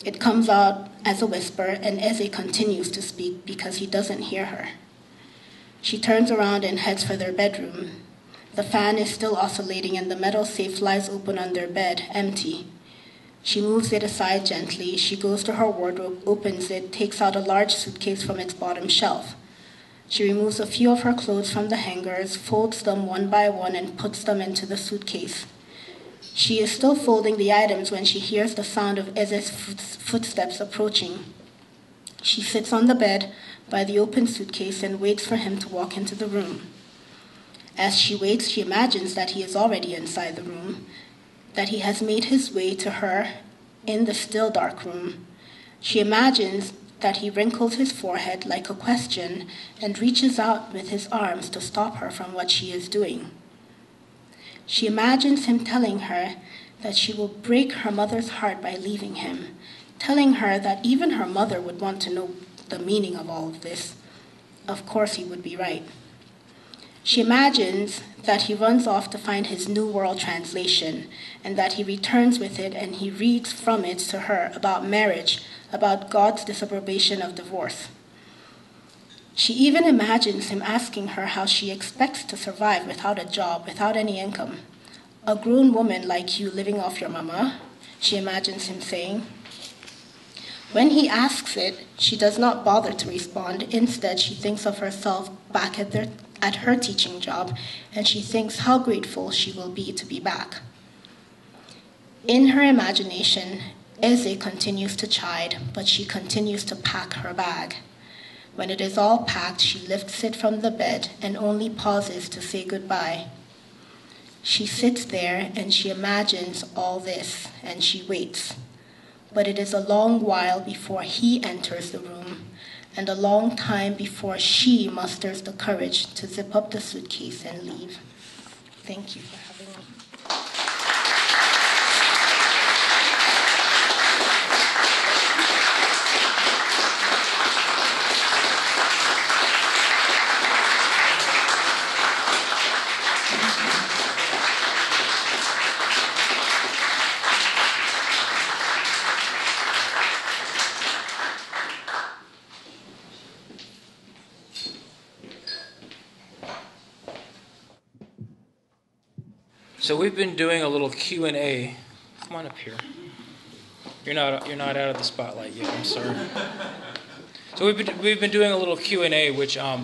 It comes out as a whisper, and Eze continues to speak because he doesn't hear her. She turns around and heads for their bedroom. The fan is still oscillating, and the metal safe lies open on their bed, empty. She moves it aside gently. She goes to her wardrobe, opens it, takes out a large suitcase from its bottom shelf. She removes a few of her clothes from the hangers, folds them one by one, and puts them into the suitcase. She is still folding the items when she hears the sound of Eze's footsteps approaching. She sits on the bed by the open suitcase and waits for him to walk into the room. As she waits, she imagines that he is already inside the room, that he has made his way to her in the still dark room. She imagines that he wrinkles his forehead like a question and reaches out with his arms to stop her from what she is doing. She imagines him telling her that she will break her mother's heart by leaving him, telling her that even her mother would want to know the meaning of all of this. Of course he would be right. She imagines that he runs off to find his New World Translation, and that he returns with it and he reads from it to her about marriage, about God's disapprobation of divorce. She even imagines him asking her how she expects to survive without a job, without any income. "A grown woman like you living off your mama," she imagines him saying. When he asks it, she does not bother to respond. Instead, she thinks of herself back at her teaching job, and she thinks how grateful she will be to be back. In her imagination, Eze continues to chide, but she continues to pack her bag. When it is all packed, she lifts it from the bed and only pauses to say goodbye. She sits there and she imagines all this, and she waits. But it is a long while before he enters the room, and a long time before she musters the courage to zip up the suitcase and leave. Thank you for having me. So we've been doing a little Q&A. Come on up here. You're not out of the spotlight yet. I'm sorry. So we've been doing a little Q&A, which I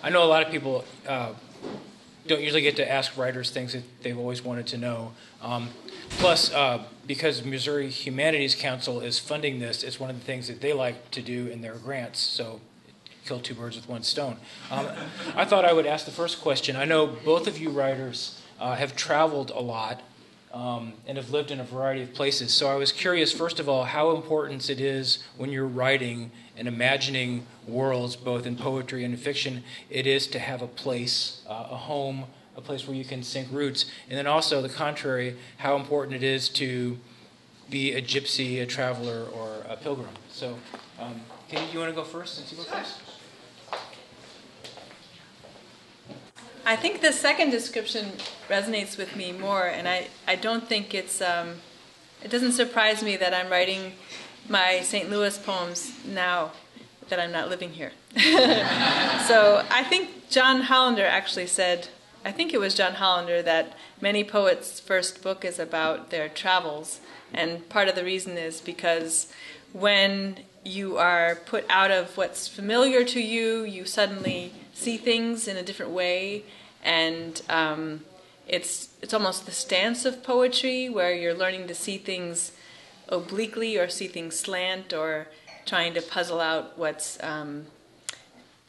know a lot of people don't usually get to ask writers things that they've always wanted to know. Plus, because Missouri Humanities Council is funding this, it's one of the things that they like to do in their grants. So kill two birds with one stone. I thought I would ask the first question. I know both of you writers have traveled a lot and have lived in a variety of places. So I was curious, first of all, how important it is when you're writing and imagining worlds, both in poetry and in fiction, it is to have a place, a home, a place where you can sink roots. And then also the contrary, how important it is to be a gypsy, a traveler, or a pilgrim. So, Katie, do you want to go first since you go first? I think the second description resonates with me more, and I don't think it doesn't surprise me that I'm writing my St. Louis poems now that I'm not living here. So I think John Hollander actually said, I think it was John Hollander, that many poets' first book is about their travels, and part of the reason is because when you are put out of what's familiar to you, you suddenly see things in a different way, and it's almost the stance of poetry where you're learning to see things obliquely or see things slant or trying to puzzle out what's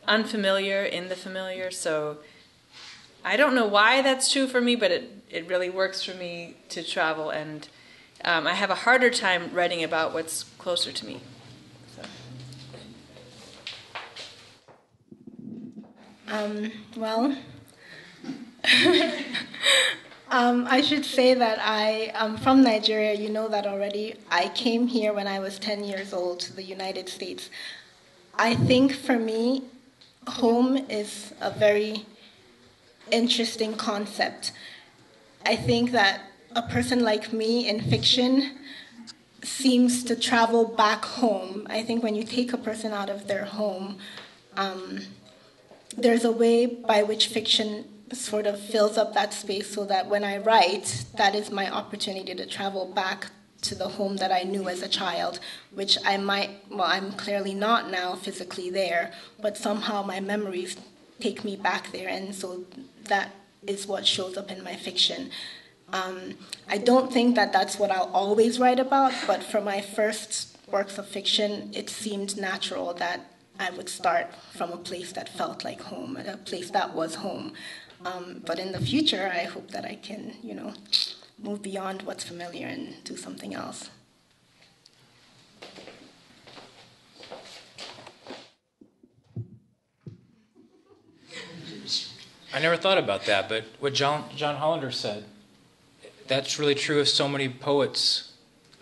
unfamiliar in the familiar. So I don't know why that's true for me, but it really works for me to travel, and I have a harder time writing about what's closer to me. Well, I should say that I am from Nigeria. You know that already. I came here when I was 10 years old to the United States. I think for me, home is a very interesting concept. I think that a person like me in fiction seems to travel back home. I think when you take a person out of their home, there's a way by which fiction sort of fills up that space so that when I write, that is my opportunity to travel back to the home that I knew as a child, which I'm clearly not now physically there, but somehow my memories take me back there, and so that is what shows up in my fiction. I don't think that that's what I'll always write about, but for my first works of fiction, it seemed natural that I would start from a place that felt like home, a place that was home. But in the future, I hope that I can, move beyond what's familiar and do something else. I never thought about that, but what John Hollander said, that's really true of so many poets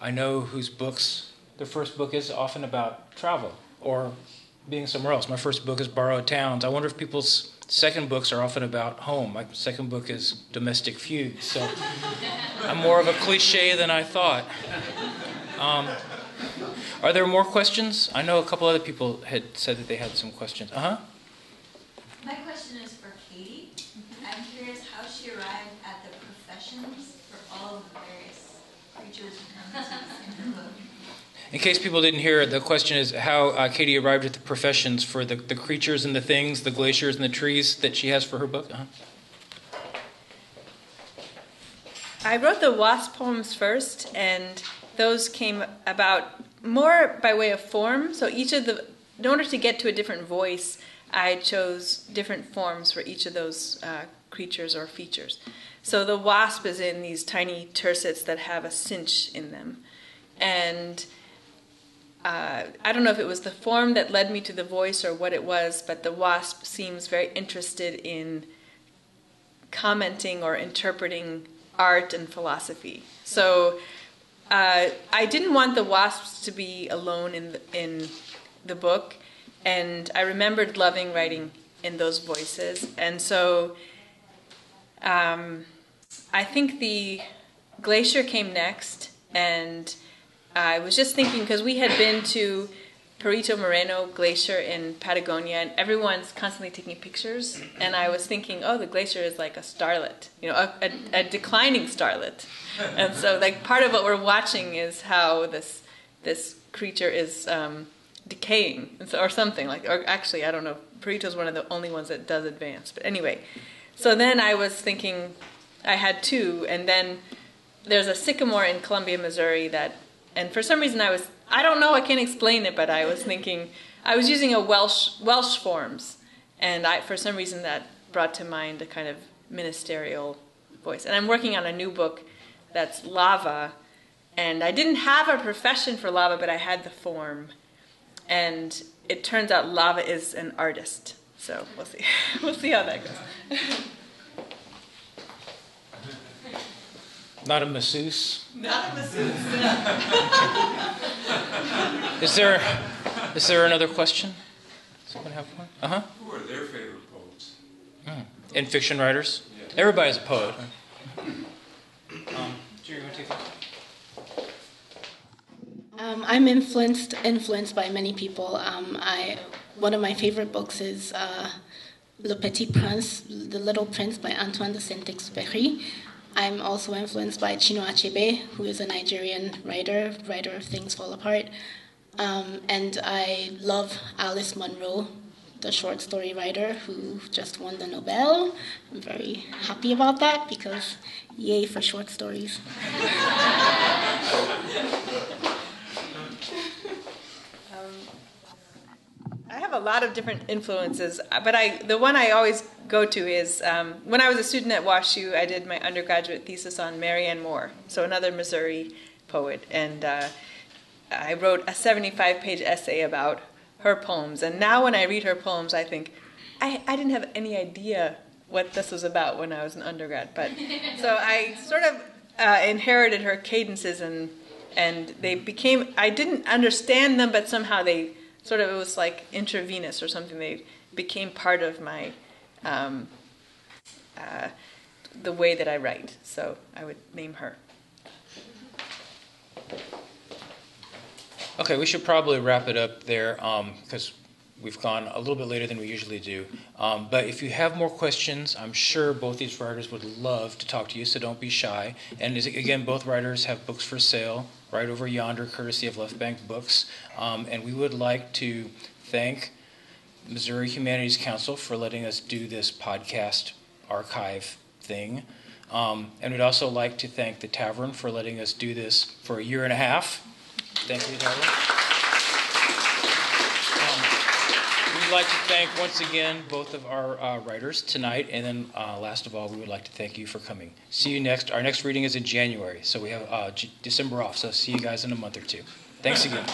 I know whose books, their first book is often about travel or being somewhere else. My first book is Borrowed Towns. I wonder if people's second books are often about home. My second book is Domestic Feuds. So I'm more of a cliche than I thought. Are there more questions? I know a couple other people had said that they had some questions. My question is for Katie. I'm curious how she arrived at the professions for all of the various creatures and entities in her book. In case people didn't hear, the question is how Katie arrived at the professions for the creatures and the things, the glaciers and the trees that she has for her book. I wrote the wasp poems first, and those came about more by way of form. So in order to get to a different voice, I chose different forms for each of those creatures or features. So the wasp is in these tiny tercets that have a cinch in them. And I don't know if it was the form that led me to the voice or what it was, but the wasp seems very interested in commenting or interpreting art and philosophy. So I didn't want the wasps to be alone in the book, and I remembered loving writing in those voices. And so I think the glacier came next, and I was just thinking, because we had been to Perito Moreno Glacier in Patagonia, and everyone's constantly taking pictures. And I was thinking, oh, the glacier is like a starlet, a declining starlet. And so, like, part of what we're watching is how this creature is decaying, or something like. Or actually, I don't know. Perito's one of the only ones that does advance. But anyway, so then I was thinking, I had two, and then there's a sycamore in Columbia, Missouri and for some reason I don't know, I can't explain it, but I was thinking, I was using a Welsh forms, and for some reason that brought to mind a kind of ministerial voice. And I'm working on a new book that's lava, and I didn't have a profession for lava, but I had the form. And it turns out lava is an artist. So we'll see. We'll see how that goes. Not a masseuse? Not a masseuse. Is there another question? Someone have one? Uh-huh. Who are their favorite poets? And fiction writers? Yeah. Everybody's a poet. Jerry, you want to take that? I'm influenced by many people. One of my favorite books is Le Petit Prince, The Little Prince by Antoine de Saint-Exupéry. I'm also influenced by Chinua Achebe, who is a Nigerian writer of Things Fall Apart. And I love Alice Munro, the short story writer who just won the Nobel. I'm very happy about that because yay for short stories. I have a lot of different influences, but the one I always go to is when I was a student at WashU, I did my undergraduate thesis on Marianne Moore, so another Missouri poet, and I wrote a 75-page essay about her poems. And now when I read her poems, I think, I didn't have any idea what this was about when I was an undergrad. But so I sort of inherited her cadences, and they became, I didn't understand them, but somehow they sort of, it was like intravenous or something. They became part of my, the way that I write. So I would name her. Okay, we should probably wrap it up there because we've gone a little bit later than we usually do. But if you have more questions, I'm sure both these writers would love to talk to you, so don't be shy. And again, both writers have books for sale right over yonder, courtesy of Left Bank Books. And we would like to thank Missouri Humanities Council for letting us do this podcast archive thing. And we'd also like to thank the Tavern for letting us do this for a year and a half. Thank you, Tavern. We'd like to thank once again both of our writers tonight, and then last of all, we would like to thank you for coming. See you next. Our next reading is in January, so we have December off, so see you guys in a month or two. Thanks again.